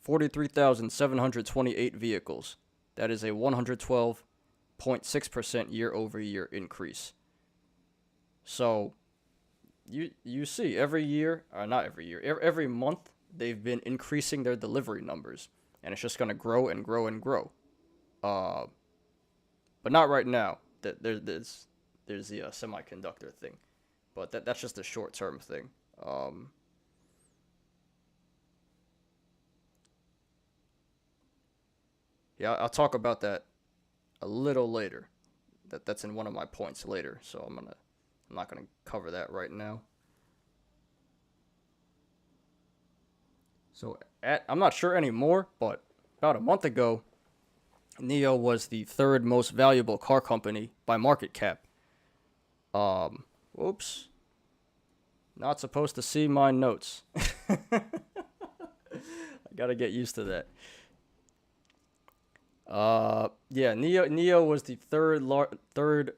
43,728 vehicles. That is a 112.6% year-over-year increase. So, you see, every year, or not every year, every month, they've been increasing their delivery numbers. And it's just going to grow and grow and grow. But not right now. There's the semiconductor thing. But that's just a short-term thing. Yeah, I'll talk about that a little later. that's in one of my points later, so I'm not gonna cover that right now. So I'm not sure anymore, but about a month ago, NIO was the third most valuable car company by market cap. Whoops. Not supposed to see my notes. I gotta get used to that. Yeah, NIO was the third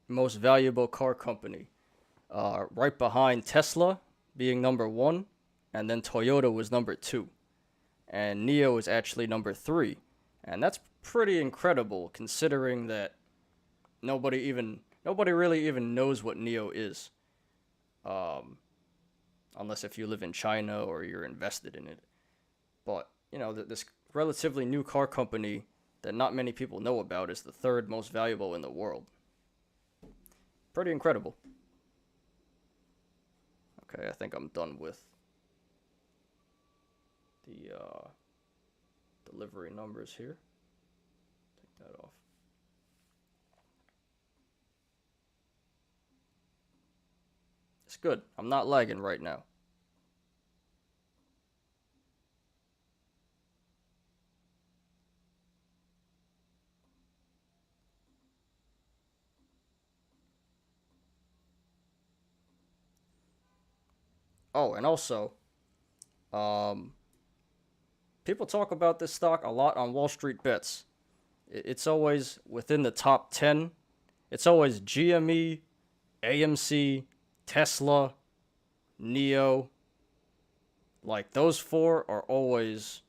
most valuable car company. Right behind Tesla being number one, and then Toyota was number two, and NIO is actually number three, and that's pretty incredible considering that nobody really even knows what NIO is, unless if you live in China or you're invested in it. But this relatively new car company that not many people know about is the third most valuable in the world. Pretty incredible. Okay, I think I'm done with the delivery numbers here. Take that off. It's good. I'm not lagging right now. Oh, and also, people talk about this stock a lot on Wall Street Bets. It's always within the top 10. It's always GME, AMC, Tesla, NIO. Like those four are always,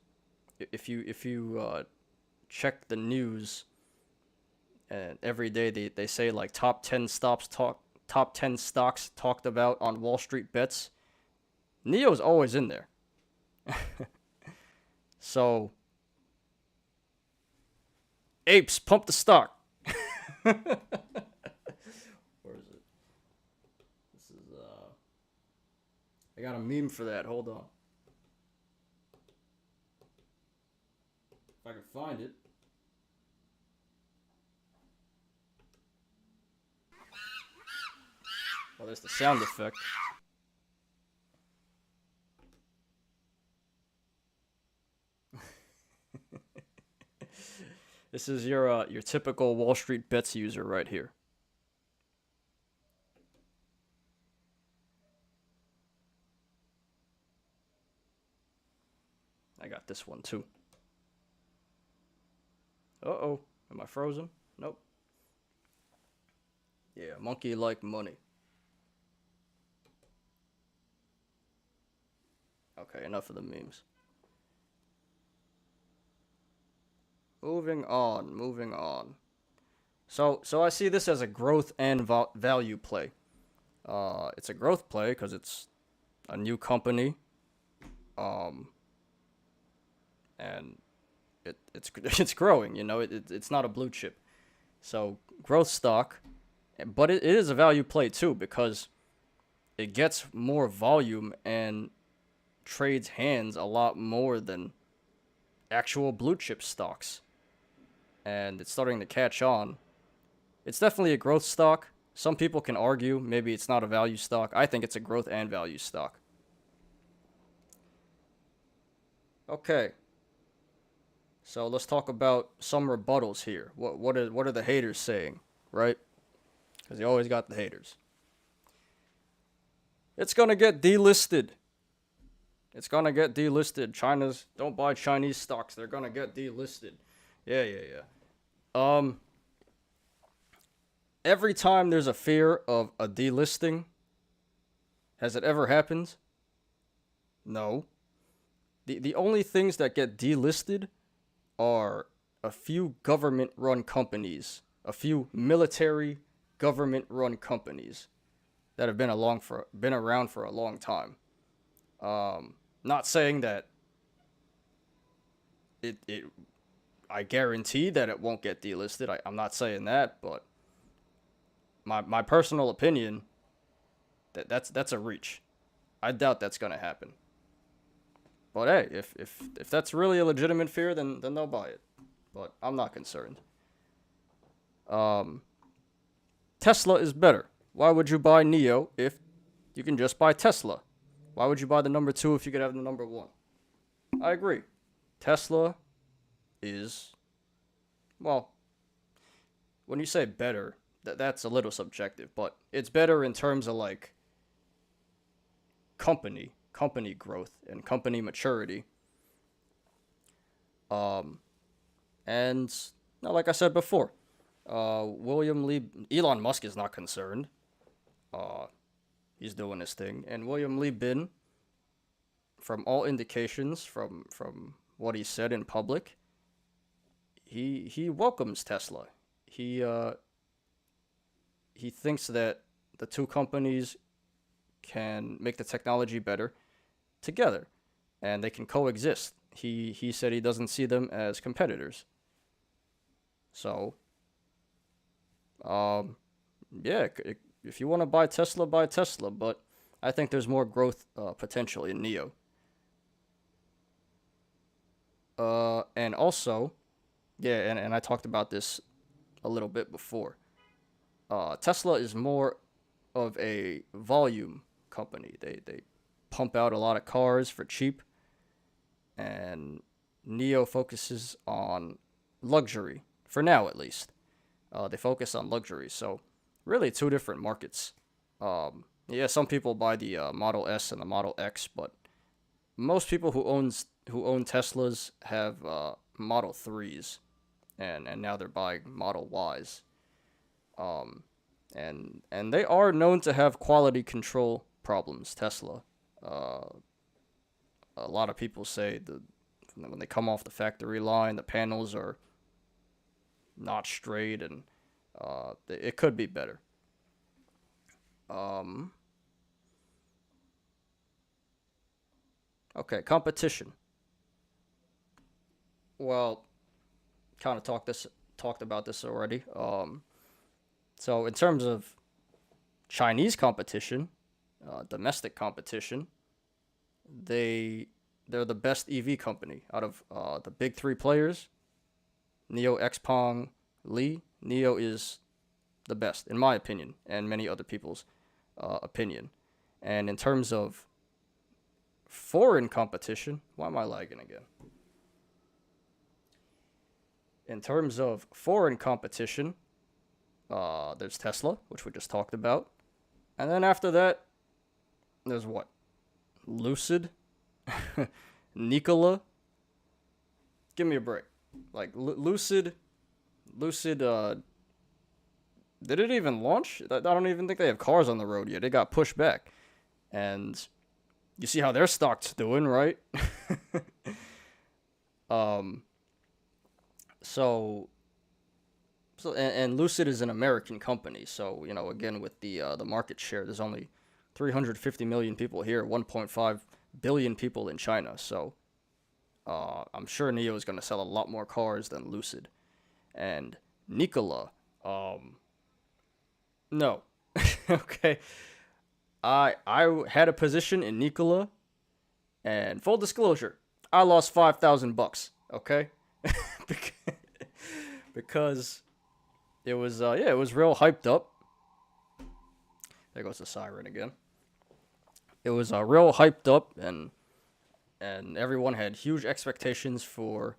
if you check the news, and every day they say like top 10 stocks talked about on Wall Street Bets. NIO's always in there. So, apes, pump the stock. Where is it? This is, I got a meme for that. Hold on. If I can find it. Oh, there's the sound effect. This is your typical Wall Street Bets user right here. I got this one too. Uh-oh. Am I frozen? Nope. Yeah, monkey like money. Okay, enough of the memes. Moving on. So I see this as a growth and value play. It's a growth play because it's a new company, and it's it's growing. It's not a blue chip, so growth stock, but it is a value play too because it gets more volume and trades hands a lot more than actual blue chip stocks. And it's starting to catch on. It's definitely a growth stock. Some people can argue maybe it's not a value stock. I think it's a growth and value stock. Okay. So let's talk about some rebuttals here. What are the haters saying, right? Because you always got the haters. It's gonna get delisted. It's gonna get delisted. Don't buy Chinese stocks. They're gonna get delisted. Yeah. Every time there's a fear of a delisting, has it ever happened? No. The only things that get delisted are a few government-run companies, a few military government-run companies that have been around for a long time. Not saying that I guarantee that it won't get delisted. I'm not saying that, but my personal opinion, that's a reach. I doubt that's gonna happen. But hey, if that's really a legitimate fear, then they'll buy it. But I'm not concerned. Tesla is better. Why would you buy Neo if you can just buy Tesla? Why would you buy the number 2 if you could have the number 1? I agree. Tesla is, well, when you say better, that's a little subjective, but it's better in terms of like company growth and company maturity. And like I said before, Elon Musk is not concerned. He's doing his thing, and William Lee Bin, from all indications, from what he said in public, he welcomes Tesla. He thinks that the two companies can make the technology better together, and they can coexist. He said he doesn't see them as competitors. So, yeah, if you want to buy Tesla, but I think there's more growth potential in Neo. And also, yeah, and I talked about this a little bit before. Tesla is more of a volume company. They pump out a lot of cars for cheap, and Neo focuses on luxury, for now at least. They focus on luxury, so really two different markets. Yeah, some people buy the Model S and the Model X, but most people who own Teslas have Model 3s, and now they're buying Model Ys. And they are known to have quality control problems, Tesla. A lot of people say that when they come off the factory line, the panels are not straight, and it could be better. Okay, competition. Well, kind of talked about this already. So in terms of Chinese competition, domestic competition, they're the best EV company out of the big 3 players. Neo, Xpeng, Li. Neo is the best, in my opinion, and many other people's opinion. And in terms of foreign competition, why am I lagging again? In terms of foreign competition, there's Tesla, which we just talked about. And then after that, there's what? Lucid? Nikola? Give me a break. Like, Lucid, did it even launch? I don't even think they have cars on the road yet. It got pushed back. And you see how their stock's doing, right? So and Lucid is an American company, so again with the market share, there's only 350 million people here, 1.5 billion people in China. So I'm sure Neo is going to sell a lot more cars than Lucid. And Nikola, no, okay. I had a position in Nikola, and full disclosure, I lost $5,000. Okay, because it was it was real hyped up. There goes the siren again. It was real hyped up, and everyone had huge expectations for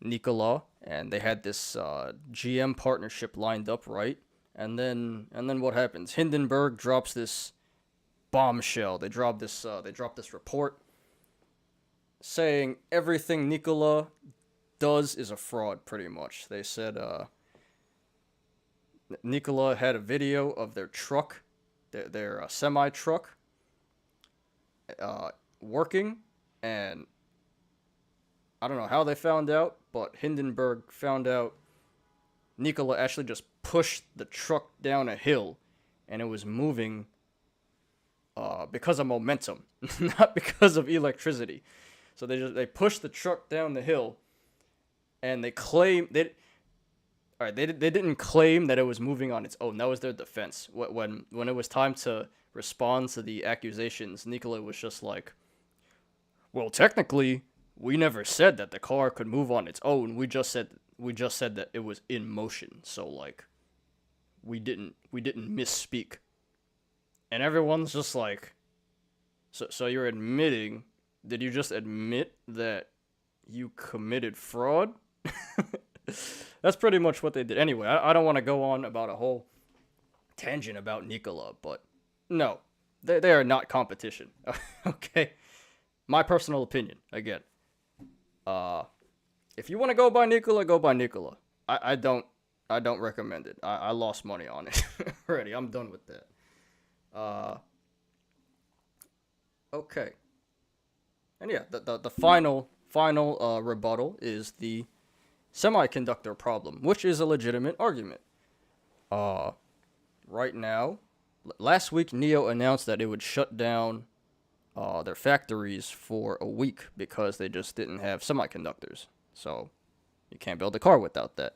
Nikola, and they had this GM partnership lined up, right? And then what happens? Hindenburg drops this bombshell. They dropped this report saying everything Nikola does is a fraud, pretty much. They said Nikola had a video of their truck, their semi truck, working, and I don't know how they found out, but Hindenburg found out Nikola actually just pushed the truck down a hill, and it was moving because of momentum, not because of electricity. So they pushed the truck down the hill, and they didn't claim that it was moving on its own. That was their defense. When it was time to respond to the accusations, Nikola was just like, well, technically, we never said that the car could move on its own. We just said that it was in motion. So, like, we didn't misspeak. And everyone's just like, so you're admitting, did you just admit that you committed fraud? That's pretty much what they did. Anyway, I don't want to go on about a whole tangent about Nikola, but no, they are not competition. Okay? My personal opinion, again. If you want to go by Nikola, go by Nikola. I don't recommend it. I lost money on it already. I'm done with that. Okay. And yeah, the final rebuttal is the semiconductor problem, which is a legitimate argument. Right now, last week NIO announced that it would shut down their factories for a week because they just didn't have semiconductors. So you can't build a car without that.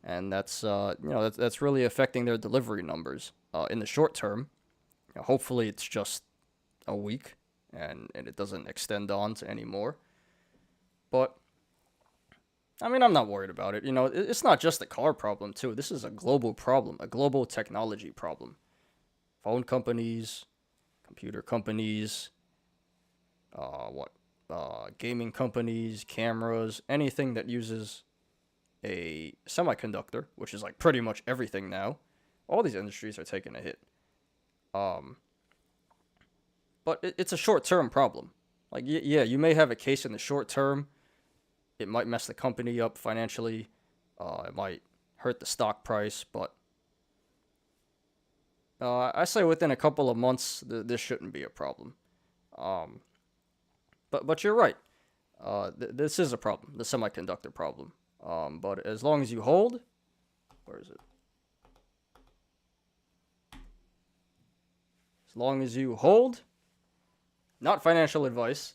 And that's that's really affecting their delivery numbers in the short term. Hopefully it's just a week and it doesn't extend on to any more. But I mean, I'm not worried about it. It's not just a car problem too. This is a global problem, a global technology problem. Phone companies, computer companies, gaming companies, cameras, anything that uses a semiconductor, which is like pretty much everything now. All these industries are taking a hit. But it's a short-term problem. Like, yeah, you may have a case in the short term. It might mess the company up financially. It might hurt the stock price, but I say within a couple of months, this shouldn't be a problem. But you're right. This is a problem, the semiconductor problem. But as long as you hold, where is it? As long as you hold, not financial advice.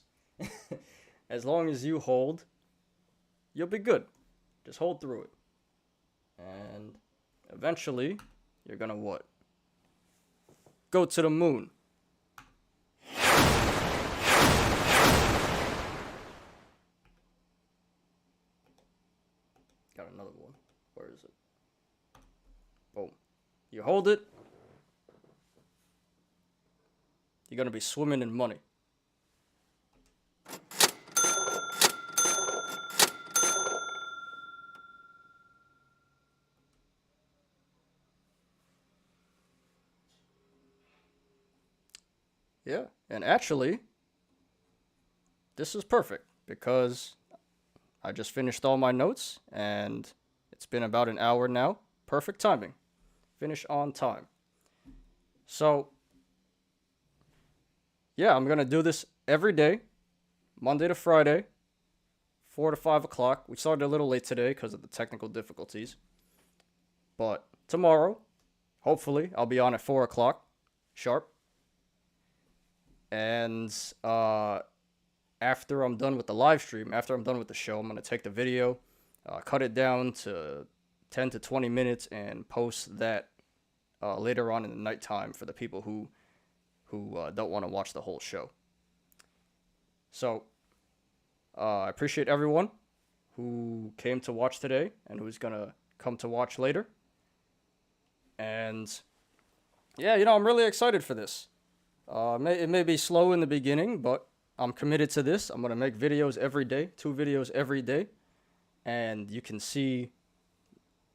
As long as you hold, you'll be good. Just hold through it. And eventually, you're gonna what? Go to the moon. Got another one. Where is it? Boom. You hold it, you're gonna be swimming in money. Yeah, and actually, this is perfect because I just finished all my notes and it's been about an hour now. Perfect timing. Finish on time. So, yeah, I'm going to do this every day, Monday to Friday, 4 to 5 o'clock. We started a little late today because of the technical difficulties. But tomorrow, hopefully, I'll be on at 4 o'clock sharp. And after I'm done with the live stream, after I'm done with the show, I'm going to take the video, cut it down to 10 to 20 minutes, and post that later on in the nighttime for the people who don't want to watch the whole show. So, I appreciate everyone who came to watch today and who's going to come to watch later. And, yeah, I'm really excited for this. It may be slow in the beginning, but I'm committed to this. I'm going to make videos every day, 2 videos every day. And you can see,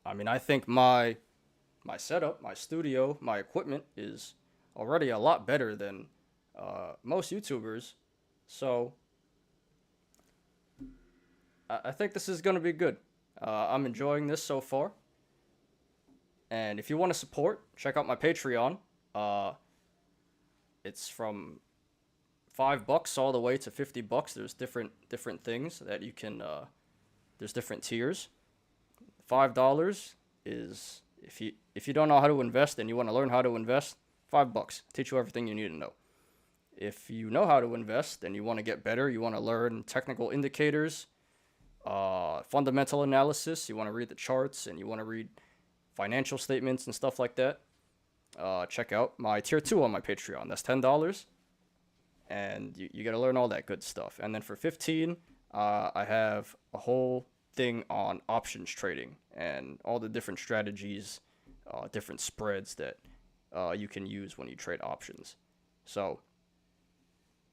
I think my setup, my studio, my equipment is already a lot better than most YouTubers. So I think this is going to be good. I'm enjoying this so far. And if you want to support, check out my Patreon. It's from $5 all the way to $50. There's different things that you can. There's different tiers. $5 is if you don't know how to invest and you want to learn how to invest. $5 teach you everything you need to know. If you know how to invest and you want to get better, you want to learn technical indicators, fundamental analysis. You want to read the charts and you want to read financial statements and stuff like that. Check out my tier 2 on my Patreon. That's $10. And you got to learn all that good stuff. And then for $15, I have a whole thing on options trading and all the different strategies different spreads that you can use when you trade options. So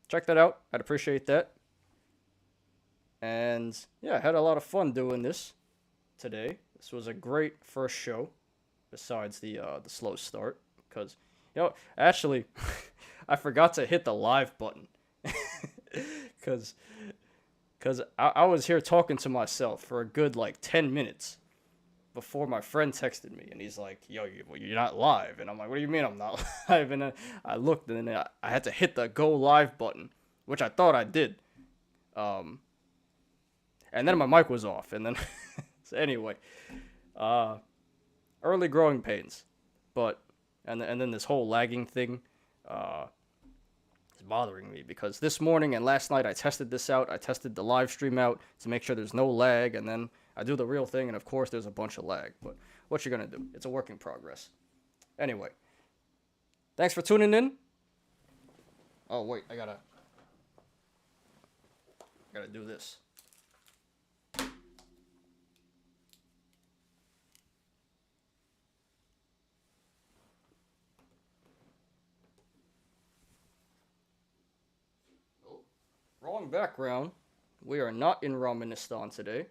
check that out. I'd appreciate that. And yeah, I had a lot of fun doing this today. This was a great first show, besides the slow start, because actually I forgot to hit the live button, because I was here talking to myself for a good like 10 minutes before my friend texted me, and he's like, "Yo, you're not live," and I'm like, "What do you mean I'm not live?" And then I looked, and then I had to hit the go live button, which I thought I did. And then my mic was off, and then so anyway, early growing pains, but and then this whole lagging thing is bothering me, because this morning and last night I tested this out. I tested the live stream out to make sure there's no lag, and then I do the real thing, and of course there's a bunch of lag. But what you gonna do? It's a work in progress. Anyway, thanks for tuning in. Oh wait, I gotta do this. Wrong background. We are not in Ramanistan today.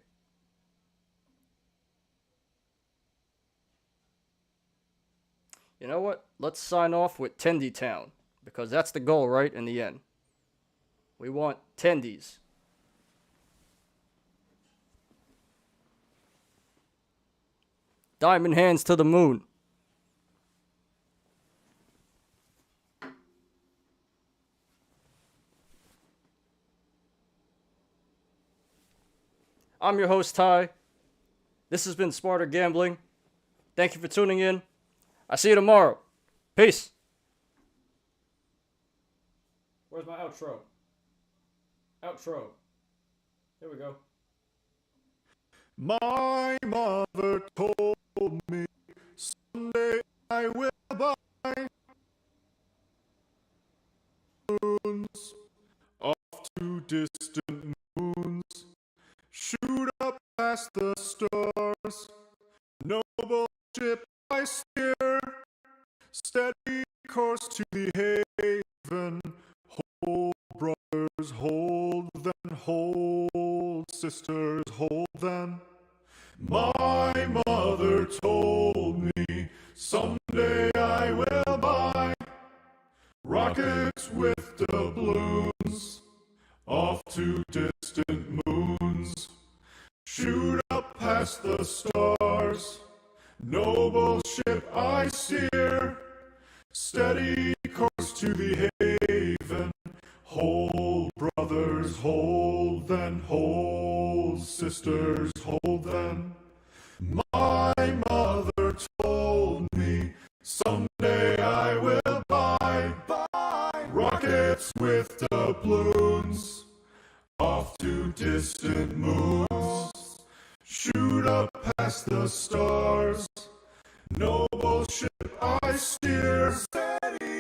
You know what? Let's sign off with Tendy Town, because that's the goal, right? In the end, we want tendies. Diamond hands to the moon. I'm your host, Ty. This has been Smarter Gambling. Thank you for tuning in. I'll see you tomorrow. Peace. Where's my outro? Outro. Here we go. My mother told me someday I will buy moons off to distant moons, shoot up past the stars, noble ship I steer, steady course to the haven, hold brothers, hold then, hold sisters, hold then. My mother told me someday I will buy rockets with doubloons off to distant moons, shoot up past the stars, noble ship I steer, steady course to the haven, hold brothers, hold then, hold sisters, hold then. My mother told me someday I will buy rockets with doubloons off to distant moons, shoot up past the stars, noble ship I steer,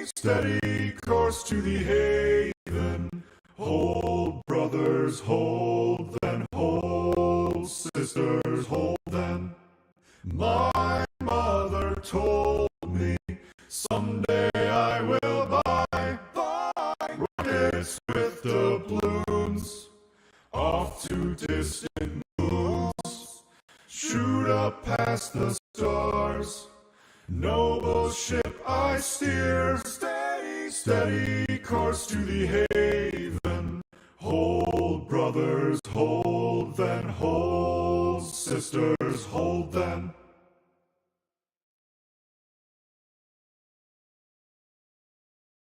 steady course to the haven, hold brothers, hold then, hold sisters, hold then. My mother told me someday I will buy rockets with doubloons off to distant moons, shoot up past the stars, noble ship I steer, steady course to the haven, hold brothers, hold then, hold sisters, hold then.